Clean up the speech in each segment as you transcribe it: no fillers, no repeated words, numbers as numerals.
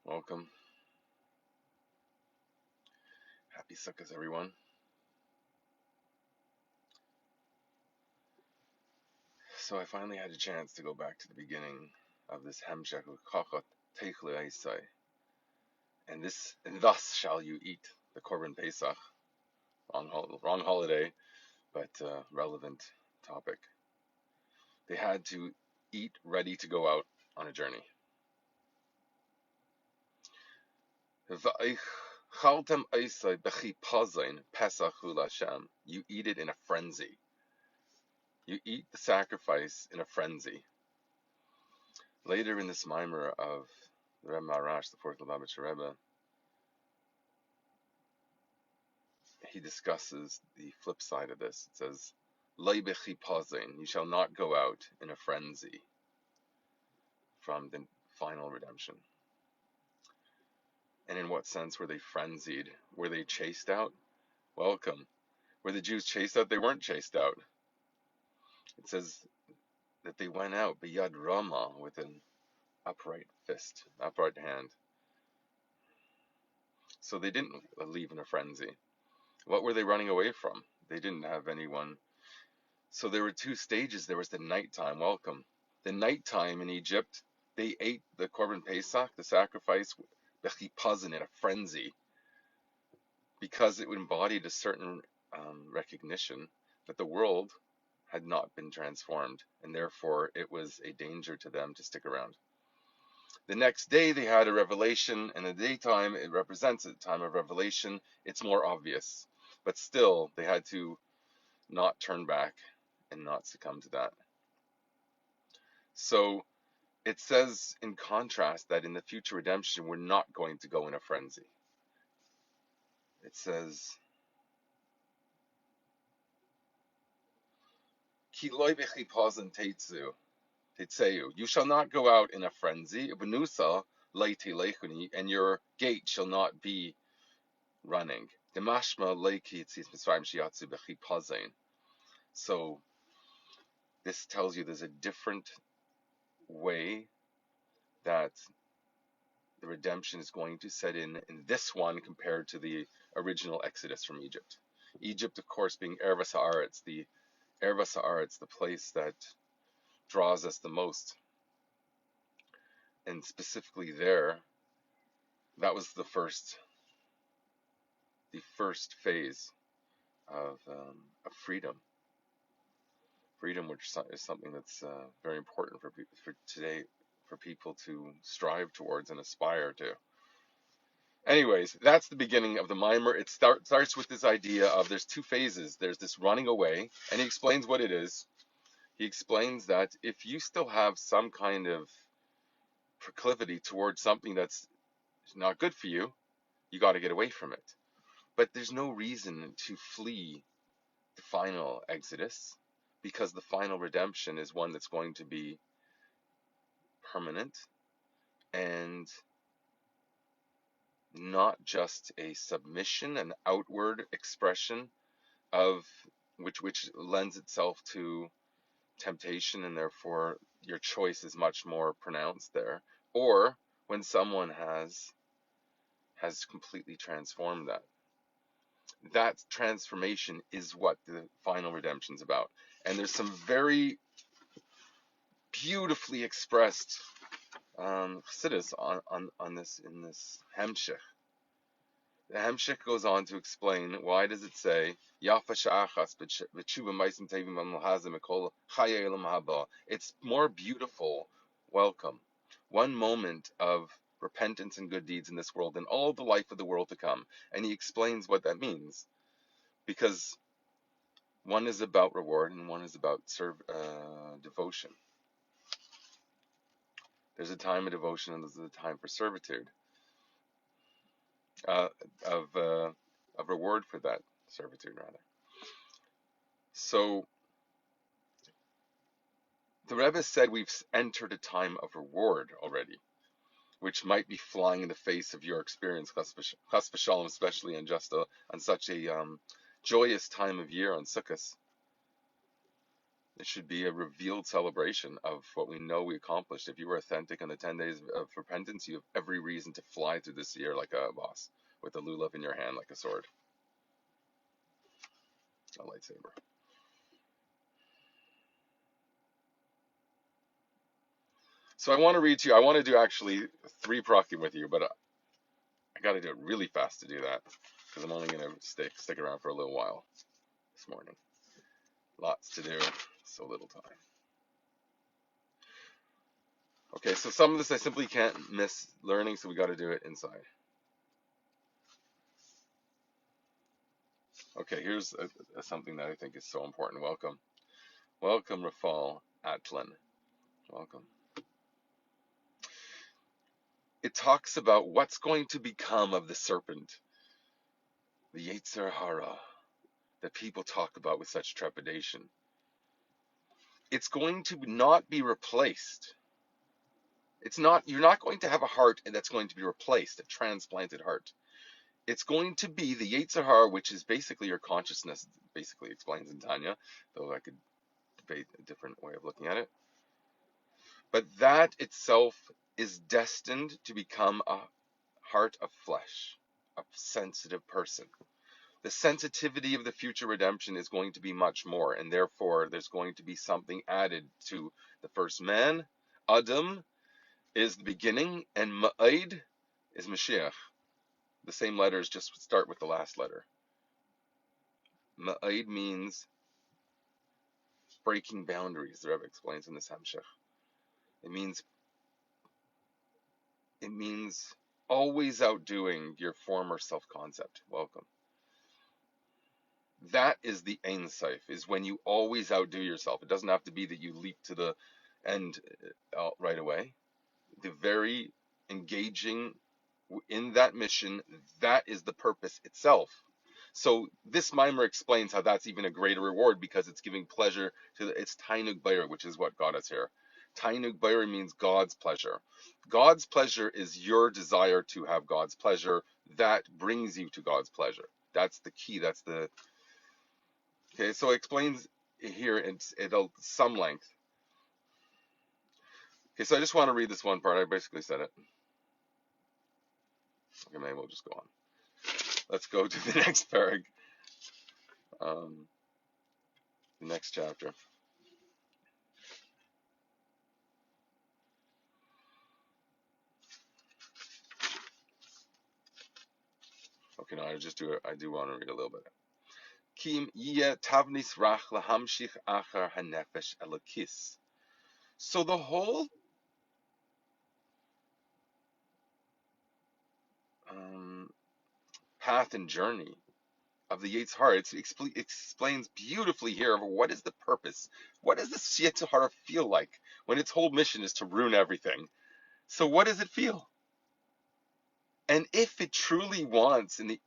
Welcome. Happy Sukkot, everyone. So I finally had a chance to go back to the beginning of this Hemshech Chachot Teichle Eisai. And thus shall you eat the Korban Pesach. Wrong holiday, but relevant topic. They had to eat ready to go out on a journey. You eat it in a frenzy. You eat the sacrifice in a frenzy. Later in this mimer of the Rebbe Marash, the fourth Lubavitcher Rebbe, he discusses the flip side of this. It says, "Lei b'chipazain," you shall not go out in a frenzy from the final redemption. And in what sense were they frenzied? Were they chased out? Welcome. Were the Jews chased out? They weren't chased out. It says that they went out b'yad rama, with an upright fist, upright hand. So they didn't leave in a frenzy. What were they running away from? They didn't have anyone. So there were two stages. There was the nighttime. Welcome. The nighttime in Egypt, they ate the Korban Pesach, the sacrifice, the chipazon, in a frenzy, because it embodied a certain recognition that the world had not been transformed, and therefore it was a danger to them to stick around. The next day they had a revelation, and the daytime, it represents a time of revelation. It's more obvious, but still they had to not turn back and not succumb to that. So it says in contrast that in the future redemption we're not going to go in a frenzy. It says, Ki loy b'chipazon tetzeu, you shall not go out in a frenzy, v'nusa leiti lechuni, and your gate shall not be running. Demashma leiki tzis mitzrayim shiatzu b'chipazon. So this tells you there's a different way that the redemption is going to set in this one compared to the original exodus from Egypt. Egypt, of course, being Ervas Haaretz, the place that draws us the most. And specifically there, that was the first phase of freedom. Freedom, which is something that's very important for today, for people to strive towards and aspire to. Anyways, that's the beginning of the mimer. It starts with this idea of there's two phases. There's this running away, and he explains what it is. He explains that if you still have some kind of proclivity towards something that's not good for you, you got to get away from it. But there's no reason to flee the final exodus, because the final redemption is one that's going to be permanent and not just a submission, an outward expression of which lends itself to temptation, and therefore your choice is much more pronounced there, or when someone has completely transformed that transformation is what the final redemption is about. And there's some very beautifully expressed chassidus on this in this hemshech. The hemshech goes on to explain, why does it say Yafa sha'achas b'tshuva ma'asim tevim v'mlahazim ekol chayei olam haba? It's more beautiful, welcome, one moment of repentance and good deeds in this world than all the life of the world to come. And he explains what that means, because one is about reward and one is about devotion. There's a time of devotion and there's a time for servitude, of reward for that servitude, rather. So the Rebbe said we've entered a time of reward already, which might be flying in the face of your experience, chas v'shalom, especially on, on such a joyous time of year on Sukkot. It should be a revealed celebration of what we know we accomplished. If you were authentic on the 10 days of repentance, you have every reason to fly through this year like a boss, with a lulav in your hand like a sword, a lightsaber. So I want to read to you, I want to do actually 3 prakim with you, but I got to do it really fast to do that, because I'm only going to stick around for a little while this morning. Lots to do, so little time. Okay, so some of this I simply can't miss learning, so we got to do it inside. Okay, here's something that I think is so important. Welcome. Welcome, Rafal Atlan. Welcome. It talks about what's going to become of the serpent, the Yetzer Hara, that people talk about with such trepidation. It's going to not be replaced. You're not going to have a heart that's going to be replaced, a transplanted heart. It's going to be the Yetzer Hara, which is basically your consciousness, basically explains in Tanya, though I could debate a different way of looking at it. But that itself is destined to become a heart of flesh, a sensitive person. The sensitivity of the future redemption is going to be much more, and therefore there's going to be something added to the first man. Adam is the beginning, and Ma'id is Moshiach. The same letters just start with the last letter. Ma'id means breaking boundaries, the Rebbe explains in this Hamshech. It means always outdoing your former self-concept. Welcome. That is the Ein Sof, is when you always outdo yourself. It doesn't have to be that you leap to the end right away. The very engaging in that mission, that is the purpose itself. So this mimer explains how that's even a greater reward, because it's giving pleasure to it's Tainug Bayr, which is what got us here. Tainug Bayr means God's pleasure. God's pleasure is your desire to have God's pleasure. That brings you to God's pleasure. That's the key. That's the okay. So it explains here in some length. Okay, so I just want to read this one part. I basically said it. Okay, maybe we'll just go on. Let's go to the next parag. The next chapter. Okay, no, I do want to read a little bit. Kim yeh tavnis rach lahamshich achar hanefesh elokis. So the whole path and journey of the Yetzer Hara, it explains beautifully here of what is the purpose. What does this Yetzer Hara feel like when its whole mission is to ruin everything? So what does it feel? And if it truly wants, in the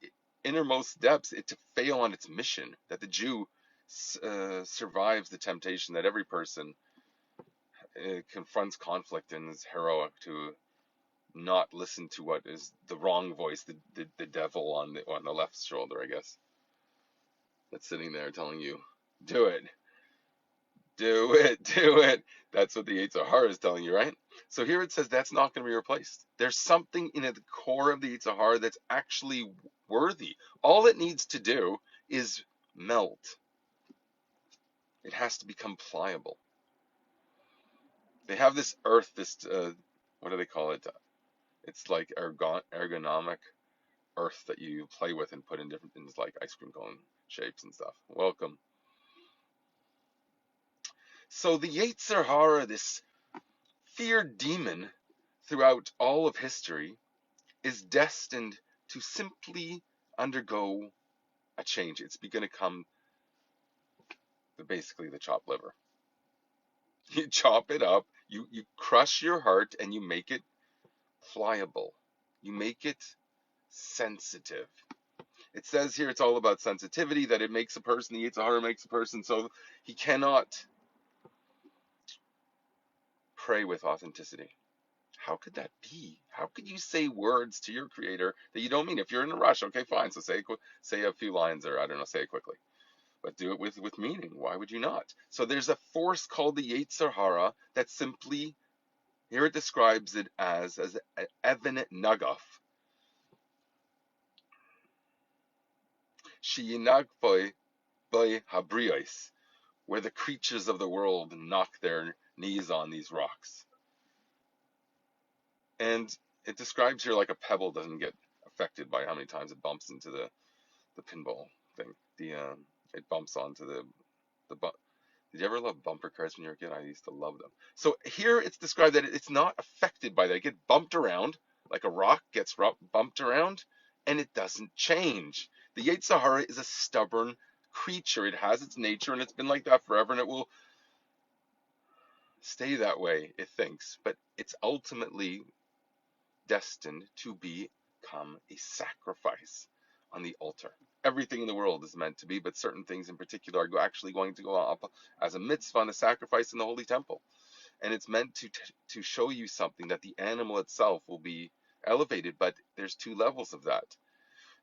innermost depths, it to fail on its mission, that the Jew survives the temptation, that every person confronts conflict and is heroic to not listen to what is the wrong voice, the devil on the left shoulder, I guess, that's sitting there telling you, do it, do it, do it. That's what the Yetzer Hara is telling you, right? So here it says that's not going to be replaced. There's something in the core of the Yetzer Hara that's actually worthy. All it needs to do is melt. It has to become pliable. They have this earth, this what do they call it? It's like ergonomic earth that you play with and put in different things like ice cream cone shapes and stuff. Welcome. So the Yetzer Hara, this feared demon throughout all of history, is destined to simply undergo a change. It's going to come basically the chopped liver. You chop it up, you crush your heart, and you make it pliable. You make it sensitive. It says here it's all about sensitivity, that it makes a person, the Yetzer Hara makes a person so he cannot pray with authenticity. How could that be? How could you say words to your creator that you don't mean? If you're in a rush, okay, fine, so say a few lines, or I don't know, say it quickly. but do it with meaning. Why would you not? So there's a force called the Yetzer Hara that simply, here it describes it as Even Nagaf. Sheyinag boy habrios, where the creatures of the world knock their knees on these rocks. And it describes here like a pebble doesn't get affected by how many times it bumps into the pinball thing. It bumps onto the Did you ever love bumper cars when you were a kid? I used to love them. So here it's described that it's not affected by that. It gets bumped around like a rock gets bumped around, and it doesn't change. The Yetzer Hara is a stubborn creature. It has its nature, and it's been like that forever, and it will stay that way, it thinks. But it's ultimately destined to become a sacrifice on the altar. Everything in the world is meant to be, but certain things in particular are actually going to go up as a mitzvah and a sacrifice in the Holy Temple. And it's meant to show you something, that the animal itself will be elevated, but there's two levels of that.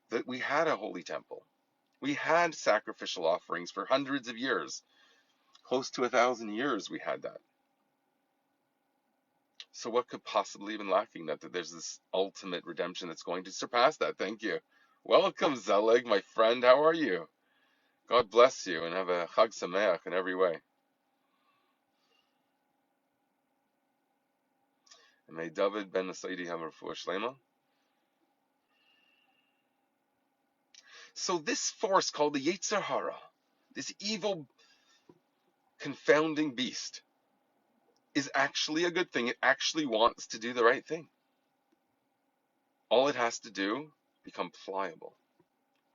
That we had a Holy Temple. We had sacrificial offerings for hundreds of years. Close to 1,000 years we had that. So what could possibly have been lacking? That there's this ultimate redemption that's going to surpass that. Thank you. Welcome, Zelig, my friend. How are you? God bless you and have a Chag Sameach in every way. And may David ben Saidi have a refuah shlema. So this force called the Yetzer Hara, this evil, confounding beast, is actually a good thing. It actually wants to do the right thing. All it has to do, become pliable.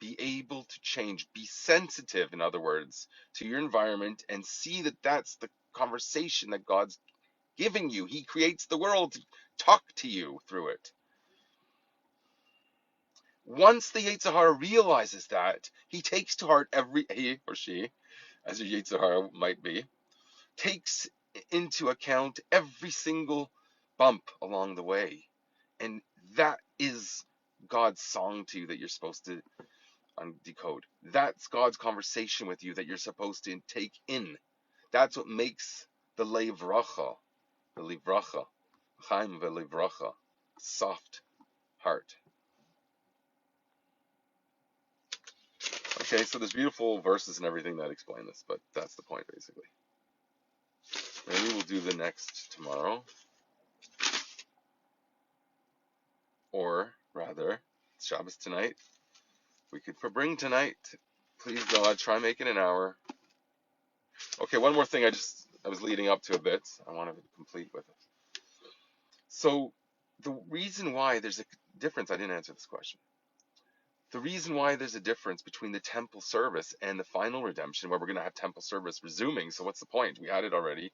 Be able to change. Be sensitive, in other words, to your environment and see that that's the conversation that God's giving you. He creates the world to talk to you through it. Once the Yetzer Hara realizes that, he takes to heart he or she, as your Yetzer Hara might be, takes into account every single bump along the way. And that is God's song to you that you're supposed to decode. That's God's conversation with you that you're supposed to take in. That's what makes the Levracha, Chaim veLevracha, soft heart. Okay, so there's beautiful verses and everything that explain this, but that's the point basically. Maybe we'll do the next tomorrow. Or rather, it's Shabbos tonight. We could bring tonight. Please God, try making an hour. Okay, one more thing I was leading up to a bit. I want to complete with it. So the reason why there's a difference, I didn't answer this question. The reason why there's a difference between the temple service and the final redemption, where we're going to have temple service resuming. So what's the point? We had it already.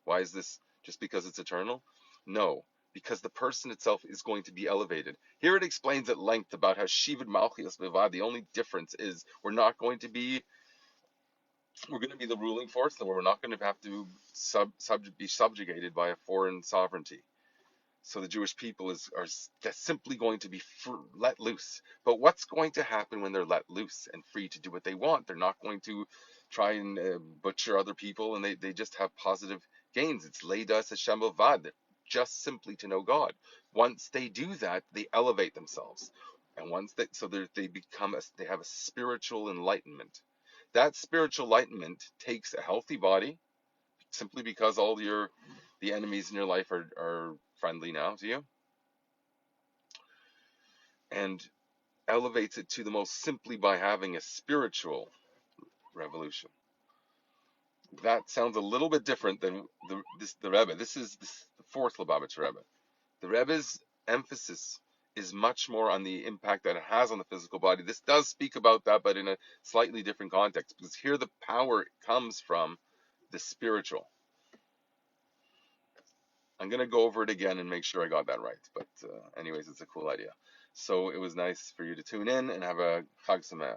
Why is this just because it's eternal? No, because the person itself is going to be elevated. Here it explains at length about how Shivad Malchias Vivad, the only difference is we're going to be the ruling force, and we're not going to have to be subjugated by a foreign sovereignty. So the Jewish people are simply going to be let loose. But what's going to happen when they're let loose and free to do what they want? They're not going to try and butcher other people, and they just have positive gains. It's Leidas Hashem Avad, just simply to know God. Once they do that, they elevate themselves, and once they have a spiritual enlightenment. That spiritual enlightenment takes a healthy body, simply because all the enemies in your life are friendly now to you, and elevates it to the most simply by having a spiritual revolution. That sounds a little bit different than the Rebbe. This is the fourth Lubavitch Rebbe. The Rebbe's emphasis is much more on the impact that it has on the physical body. This does speak about that, but in a slightly different context, because here the power comes from the spiritual. I'm going to go over it again and make sure I got that right. But anyways, it's a cool idea. So it was nice for you to tune in and have a Chag Sameach.